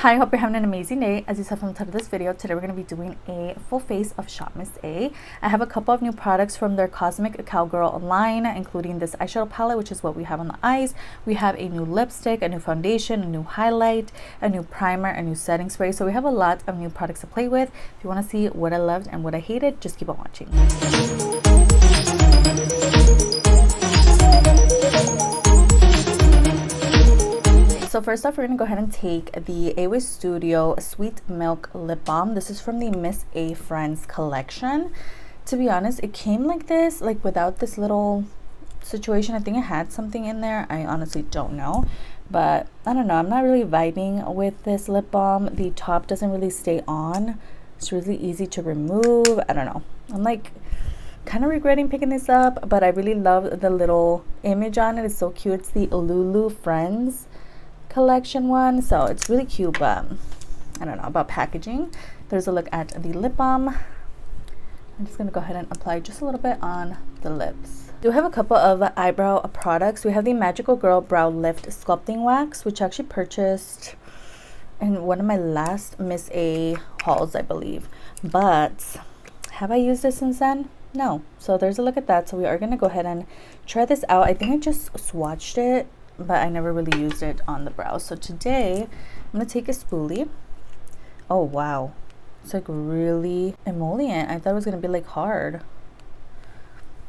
Hi, I hope you're having an amazing day. As you saw from the title of this video, today we're going to be doing a full face of Shop Miss A. I have a couple of new products from their Cosmic Cowgirl line, including this eyeshadow palette, which is what we have on the eyes. We have a new lipstick, a new foundation, a new highlight, a new primer, a new setting spray. So we have a lot of new products to play with. If you want to see what I loved and what I hated, just keep on watching. So first off, we're going to go ahead and take the AOA Studio Sweet Milk Lip Balm. This is from the Miss A Friends collection. To be honest, it came like this, like without this little situation. I think it had something in there. I honestly don't know. But I don't know. I'm not really vibing with this lip balm. The top doesn't really stay on. It's really easy to remove. I don't know. I'm like kind of regretting picking this up, but I really love the little image on it. It's so cute. It's the Lulu Friends collection one, so it's really cute, but I don't know about packaging. There's a look at the lip balm. I'm just gonna go ahead and apply just a little bit on the lips. We do have a couple of eyebrow products. We have the Magical Girl Brow Lift Sculpting Wax, which I actually purchased in one of my last Miss A hauls, I believe. But have I used it since then? No. So there's a look at that. So we are gonna go ahead and try this out. I think I just swatched it, but I never really used it on the brows. So today I'm gonna take a spoolie. Oh wow, it's like really emollient. I thought it was gonna be like hard.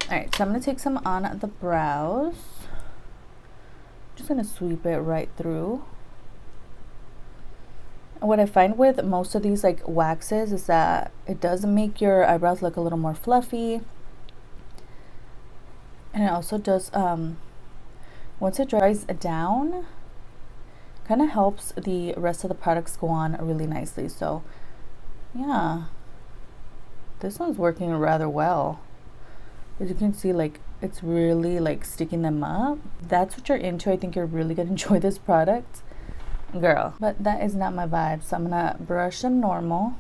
All right, so I'm gonna take some on the brows. Just gonna sweep it right through. And what I find with most of these like waxes is that it does make your eyebrows look a little more fluffy, and it also does once it dries down, kind of helps the rest of the products go on really nicely. So yeah, this one's working rather well. As you can see, like it's really like sticking them up. That's what you're into. I think you're really gonna enjoy this product, girl. But that is not my vibe, so I'm gonna brush them normal,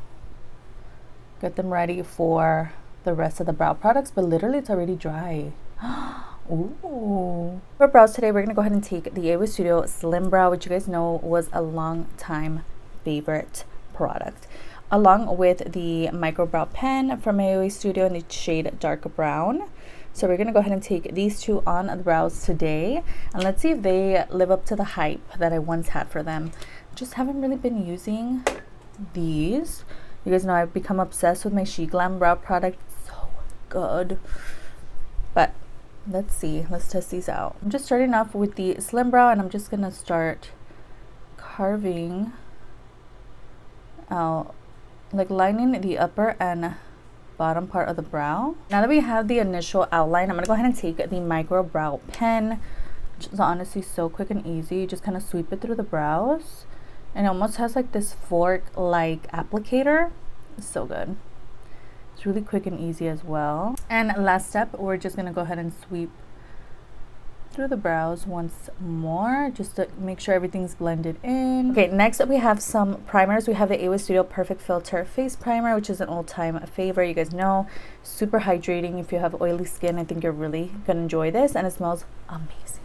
get them ready for the rest of the brow products. But literally it's already dry. Ooh. For brows today, we're gonna go ahead and take the AOA Studio Slim Brow, which you guys know was a long time favorite product, along with the micro brow pen from AOA Studio in the shade dark brown. So we're gonna go ahead and take these two on the brows today, and let's see if they live up to the hype that I once had for them. Just haven't really been using these. You guys know I've become obsessed with my She Glam brow product. It's so good. But let's see, let's test these out. I'm just starting off with the Slim Brow, and I'm just gonna start carving out, like lining the upper and bottom part of the brow. Now that we have the initial outline, I'm gonna go ahead and take the micro brow pen, which is honestly so quick and easy. Just kind of sweep it through the brows, and it almost has like this fork like applicator. It's so good. It's really quick and easy as well. And last step, we're just gonna go ahead and sweep through the brows once more, just to make sure everything's blended in. Okay, next up we have some primers. We have the AOA Studio Perfect Filter Face Primer, which is an all-time favorite. You guys know, super hydrating. If you have oily skin, I think you're really gonna enjoy this, and it smells amazing.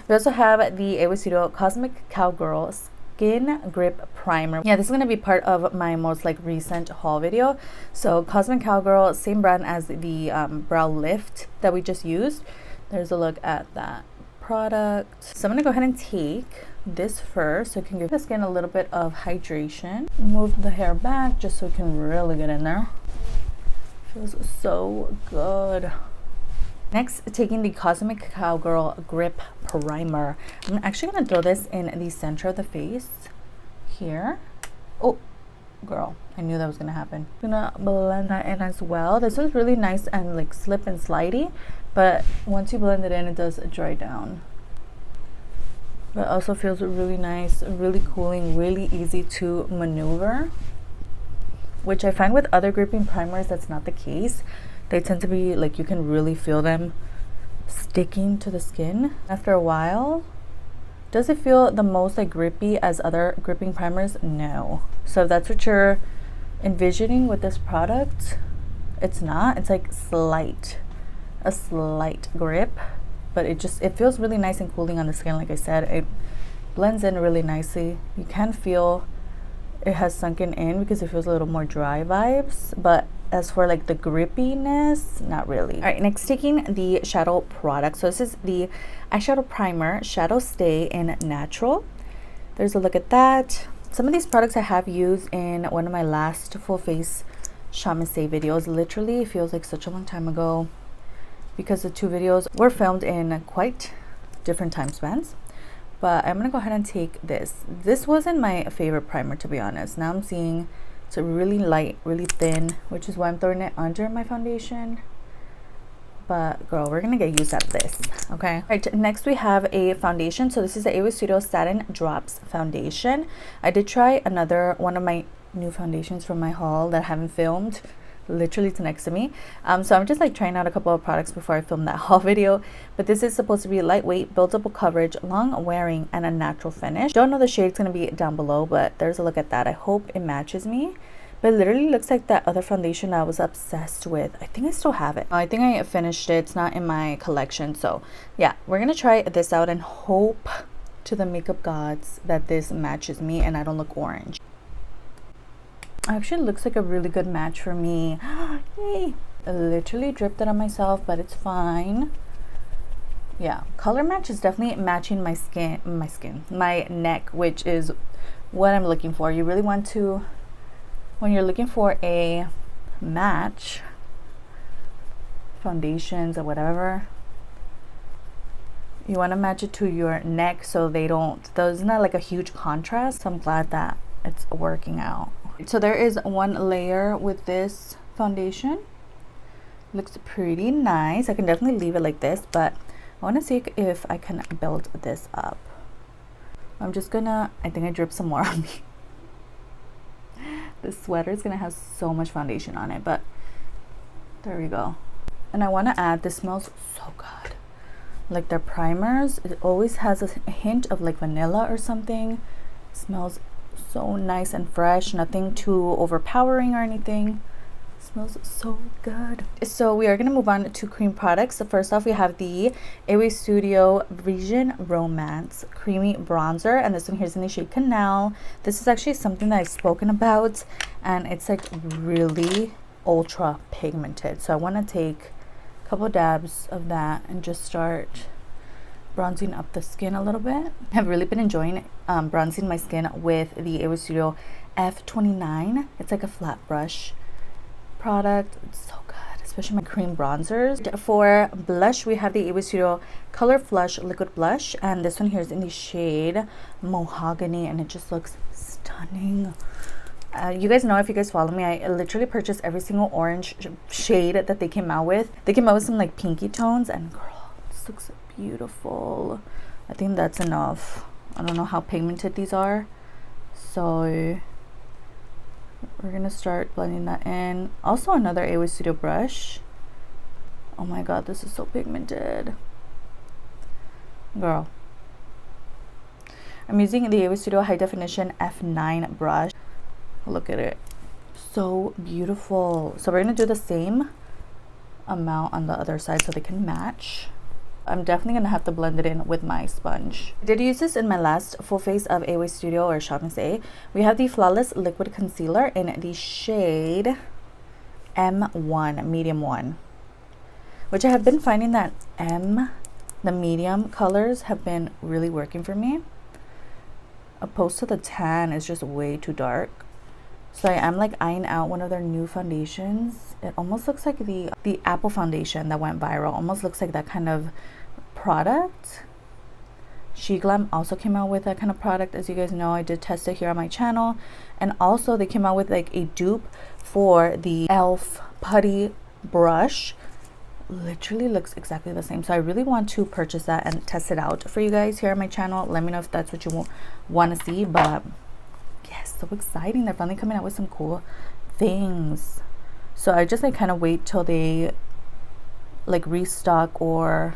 We also have the AOA Studio Cosmic Cowgirl Skin Grip Primer. Yeah, this is going to be part of my most like recent haul video. So Cosmic Cowgirl, same brand as the brow lift that we just used. There's a look at that product. So I'm going to go ahead and take this first, so it can give the skin a little bit of hydration. Move the hair back just so it can really get in there. Feels so good. Next, taking the Cosmic Cowgirl Grip Primer. I'm actually going to throw this in the center of the face here. Oh, girl, I knew that was going to happen. I'm going to blend that in as well. This is really nice and like slip and slidey, but once you blend it in, it does dry down. But also feels really nice, really cooling, really easy to maneuver, which I find with other gripping primers, that's not the case. They tend to be like, you can really feel them sticking to the skin after a while. Does it feel the most like grippy as other gripping primers? No. So if that's what you're envisioning with this product, it's not. It's like a slight grip, but it feels really nice and cooling on the skin. Like I said, it blends in really nicely. You can feel it has sunken in because it feels a little more dry vibes, but as for like the grippiness, not really. All right, next taking the shadow product. So this is the eyeshadow primer, Shadow Stay in Natural. There's a look at that. Some of these products I have used in one of my last full face Shaman Say videos. Literally, it feels like such a long time ago because the two videos were filmed in quite different time spans. But I'm gonna go ahead and take this. This wasn't my favorite primer, to be honest. Now I'm seeing it's a really light, really thin, which is why I'm throwing it under my foundation. But girl, we're gonna get used at this, okay? All right, next we have a foundation. So this is the AOA Studio Satin Drops Foundation. I did try another one of my new foundations from my haul that I haven't filmed. Literally it's next to me. So I'm just like trying out a couple of products before I film that haul video. But this is supposed to be lightweight, buildable coverage, long wearing, and a natural finish. Don't know the shade, it's gonna be down below, but there's a look at that. I hope it matches me. But it literally looks like that other foundation I was obsessed with. I think I still have it. I think I finished it. It's not in my collection. So yeah, we're gonna try this out and hope to the makeup gods that this matches me and I don't look orange. Actually looks like a really good match for me. Yay! I literally dripped it on myself, but it's fine. Yeah, color match is definitely matching my my neck, which is what I'm looking for. You really want to, when you're looking for a match, foundations or whatever, you want to match it to your neck so they don't, there's not like a huge contrast. So I'm glad that it's working out. So there is one layer with this foundation. Looks pretty nice. I can definitely leave it like this, but I want to see if I can build this up. I'm just gonna, I think I dripped some more on me. This sweater is gonna have so much foundation on it, but there we go. And I want to add, this smells so good. Like their primers, it always has a hint of like vanilla or something. It smells so nice and fresh, nothing too overpowering or anything. It smells so good. So we are going to move on to cream products. So first off, we have the AOA Studio Vision Romance Creamy Bronzer, and this one here is in the shade Canal. This is actually something that I've spoken about, and it's like really ultra pigmented. So I want to take a couple dabs of that and just start bronzing up the skin a little bit. I've really been enjoying bronzing my skin with the AOA Studio F29. It's like a flat brush product. It's so good, especially my cream bronzers. For blush, we have the AOA Studio Color Flush Liquid Blush, and this one here is in the shade Mahogany, and it just looks stunning. You guys know, if you guys follow me, I literally purchased every single orange shade that they came out with. They came out with some like pinky tones, and girl, this looks beautiful. I think that's enough. I don't know how pigmented these are, so we're gonna start blending that in. Also another AOA Studio brush. Oh my god, this is so pigmented, girl. I'm using the AOA Studio High Definition F9 brush. Look at it, so beautiful. So we're gonna do the same amount on the other side so they can match. I'm definitely gonna have to blend it in with my sponge. I did use this in my last full face of AOA Studio or Shaman Say. We have the Flawless Liquid Concealer in the shade M1, medium 1, which I have been finding that the medium colors have been really working for me, opposed to the tan is just way too dark. So I am like eyeing out one of their new foundations. It almost looks like the Apple foundation that went viral. Almost looks like that kind of product. SheGlam also came out with that kind of product. As you guys know, I did test it here on my channel. And also they came out with like a dupe for the e.l.f. putty brush. Literally looks exactly the same. So I really want to purchase that and test it out for you guys here on my channel. Let me know if that's what you want to see. But yes, so exciting. They're finally coming out with some cool things. So I just like kind of wait till they like restock or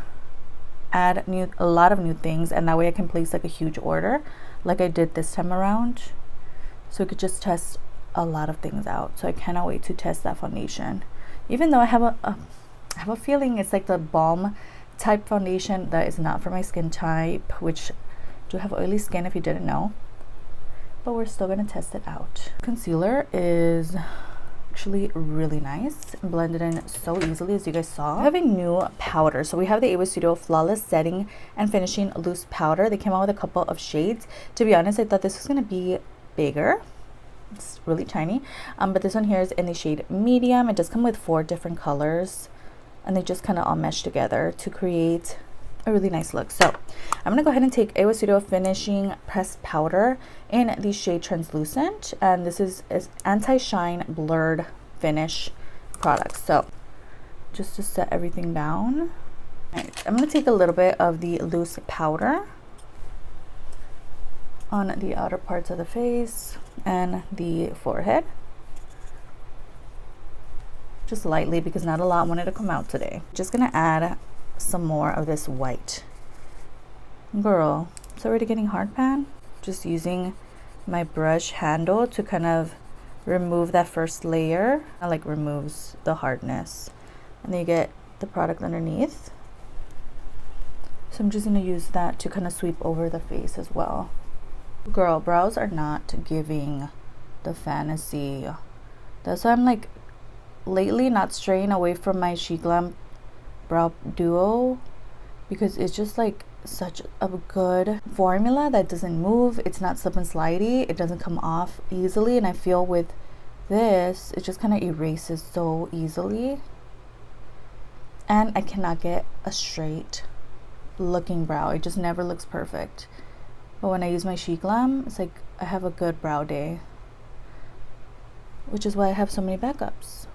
add a lot of new things, and that way I can place like a huge order like I did this time around, so we could just test a lot of things out. So I cannot wait to test that foundation, even though I have a feeling it's like the balm type foundation that is not for my skin type, which do have oily skin if you didn't know. but we're still gonna test it out. Concealer is actually really nice, blended in so easily, as you guys saw. I have a new powder. So we have the AOA Studio Flawless Setting and Finishing Loose Powder. They came out with a couple of shades. To be honest, I thought this was gonna be bigger. It's really tiny, but this one here is in the shade medium. It does come with 4 different colors, and they just kind of all mesh together to create a really nice look. So I'm gonna go ahead and take AOA Studio Finishing Pressed Powder in the shade Translucent, and this is anti-shine blurred finish product. So just to set everything down, right, I'm gonna take a little bit of the loose powder on the outer parts of the face and the forehead, just lightly because not a lot wanted to come out today. Just gonna add some more of this white. Girl, it's already getting hard pan. Just using my brush handle to kind of remove that first layer. It like removes the hardness, and then you get the product underneath. So I'm just gonna use that to kind of sweep over the face as well. Girl, brows are not giving the fantasy. That's why I'm like lately not straying away from my She Glam brow duo, because it's just like such a good formula that doesn't move. It's not slip and slidey. It doesn't come off easily, and I feel with this it just kind of erases so easily, and I cannot get a straight looking brow. It just never looks perfect. But when I use my She Glam, it's like I have a good brow day, which is why I have so many backups.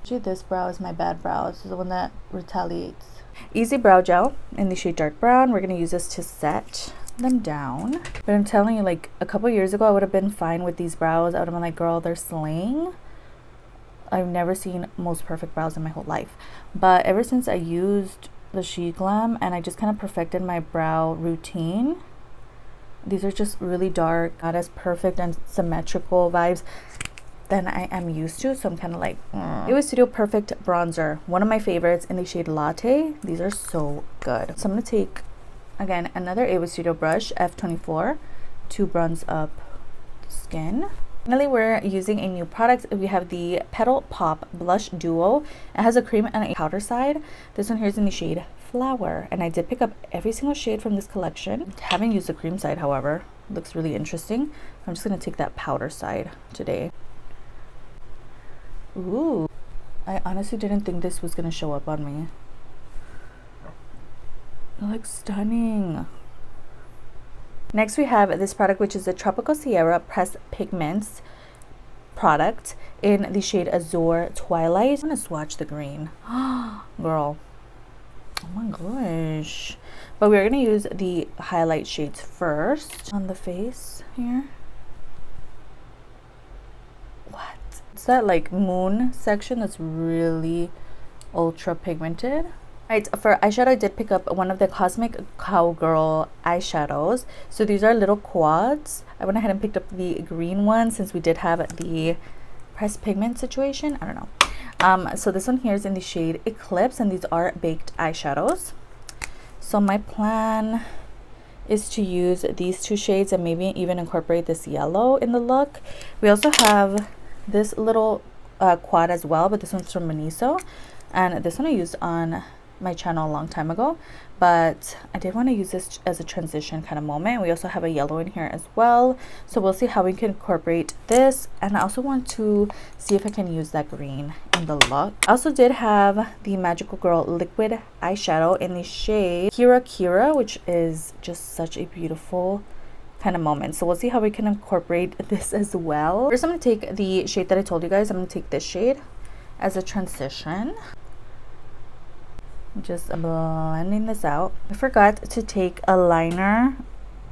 Actually, this brow is my bad brow. This is the one that retaliates. Easy Brow Gel in the shade Dark Brown. We're going to use this to set them down. But I'm telling you, like a couple years ago, I would have been fine with these brows. I would have been like, girl, they're slaying. I've never seen most perfect brows in my whole life. But ever since I used the She Glam and I just kind of perfected my brow routine, these are just really dark, not as perfect and symmetrical vibes than I am used to. So I'm kind of like, AOA Studio Perfect Bronzer, one of my favorites in the shade Latte. These are so good. So I'm gonna take again another AOA Studio brush, F24, to bronze up skin. Finally, we're using a new product. We have the Petal Pop Blush Duo. It has a cream and a powder side. This one here is in the shade Flower, and I did pick up every single shade from this collection. Haven't used the cream side, however. Looks really interesting. I'm just gonna take that powder side today. Ooh, I honestly didn't think this was gonna show up on me. It looks stunning. Next we have this product, which is the Tropical Sierra Pressed Pigments product in the shade Azure Twilight. I'm gonna swatch the green. Girl, oh my gosh. But we're gonna use the highlight shades first on the face here. What? It's that like moon section that's really ultra pigmented. Right, for eyeshadow, I did pick up one of the Cosmic Cowgirl eyeshadows. So these are little quads. I went ahead and picked up the green one since we did have the pressed pigment situation. I don't know. So this one here is in the shade Eclipse, and these are baked eyeshadows. So my plan is to use these 2 shades and maybe even incorporate this yellow in the look. We also have this little quad as well, but this one's from Miniso, and this one I used on my channel a long time ago, but I did want to use this as a transition kind of moment. We also have a yellow in here as well, so we'll see how we can incorporate this. And I also want to see if I can use that green in the look. I also did have the Magical Girl liquid eyeshadow in the shade Kira Kira, which is just such a beautiful kind of moment. So we'll see how we can incorporate this as well. First, I'm going to take the shade that I told you guys. I'm going to take this shade as a transition. Just blending this out. I forgot to take a liner,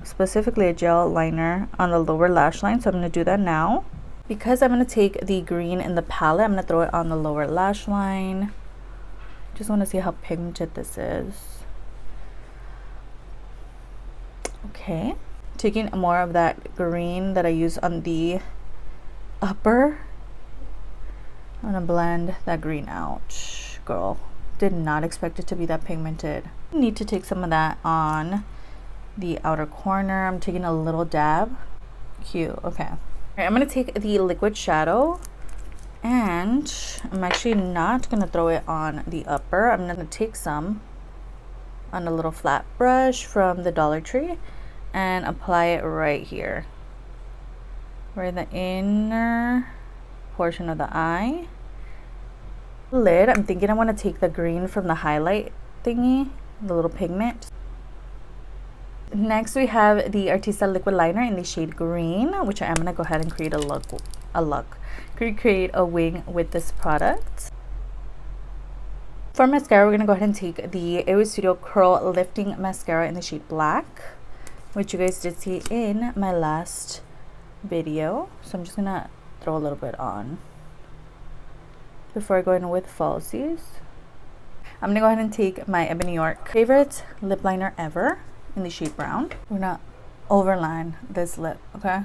specifically a gel liner on the lower lash line, so I'm going to do that now. Because I'm going to take the green in the palette, I'm going to throw it on the lower lash line. Just want to see how pigmented this is. Okay, taking more of that green that I use on the upper. I'm going to blend that green out. Girl, did not expect it to be that pigmented. I need to take some of that on the outer corner. I'm taking a little dab Cute. Okay. All right, I'm gonna take the liquid shadow, and I'm actually not gonna throw it on the upper. I'm gonna take some on a little flat brush from the Dollar Tree and apply it right here, right in the inner portion of the eye. Lid, I'm thinking I want to take the green from the highlight thingy, the little pigment. Next we have the Artista liquid liner in the shade green, which I am going to go ahead and create create a wing with this product. For mascara, we're going to go ahead and take the AOA Studio Curl Lifting Mascara in the shade black, which you guys did see in my last video. So I'm just going to throw a little bit on before I go in with falsies. I'm going to go ahead and take my Ebony York favorite lip liner ever in the shade brown. We're going to overline this lip, okay?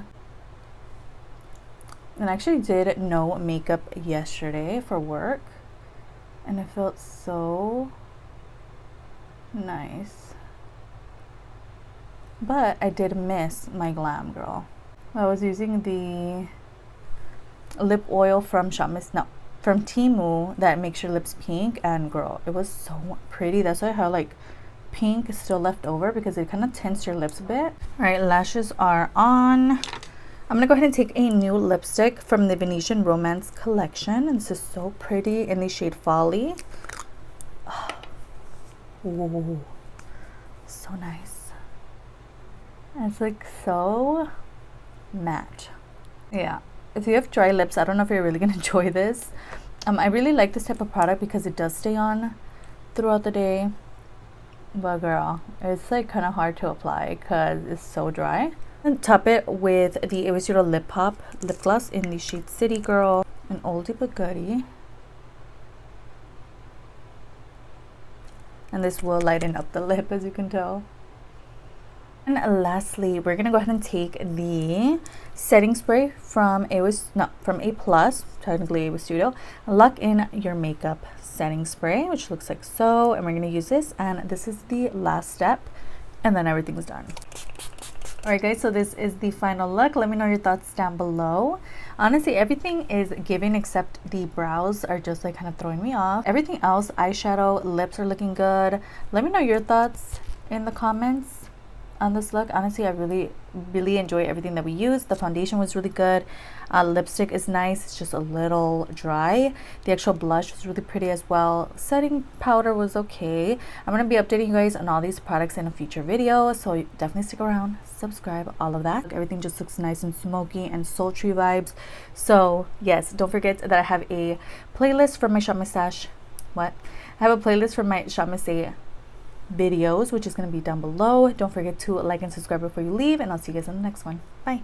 And I actually did no makeup yesterday for work, and it felt so nice. But I did miss my glam, girl. I was using the lip oil from from Temu that makes your lips pink, and girl, it was so pretty. That's why I have like pink is still left over, because it kind of tints your lips a bit. All right, lashes are on. I'm gonna go ahead and take a new lipstick from the Venetian Romance collection, and this is so pretty in the shade Folly. Oh, ooh, so nice. It's like so matte. Yeah, if you have dry lips, I don't know if you're really gonna enjoy this. I really like this type of product because it does stay on throughout the day, but girl, it's like kind of hard to apply because it's so dry. And top it with the AOA Studio Lip Pop lip gloss in the shade City Girl, an oldie but goodie. And this will lighten up the lip, as you can tell. And lastly, we're gonna go ahead and take the setting spray from from A Plus, technically AOA Studio. Lock in your makeup setting spray, which looks like so. And we're gonna use this, and this is the last step, and then everything's done. Alright guys, so this is the final look. Let me know your thoughts down below. Honestly, everything is giving except the brows are just like kind of throwing me off. Everything else, eyeshadow, lips are looking good. Let me know your thoughts in the comments on this look. Honestly, I really enjoy everything that we used. The foundation was really good. Lipstick is nice, it's just a little dry. The actual blush was really pretty as well. Setting powder was okay. I'm going to be updating you guys on all these products in a future video, so definitely stick around, subscribe, all of that. Everything just looks nice and smoky and sultry vibes. So yes, don't forget that I have a playlist for my Shop My Stash. I have a playlist for my Shop My Stash videos, which is going to be down below. Don't forget to like and subscribe before you leave, and I'll see you guys in the next one. Bye.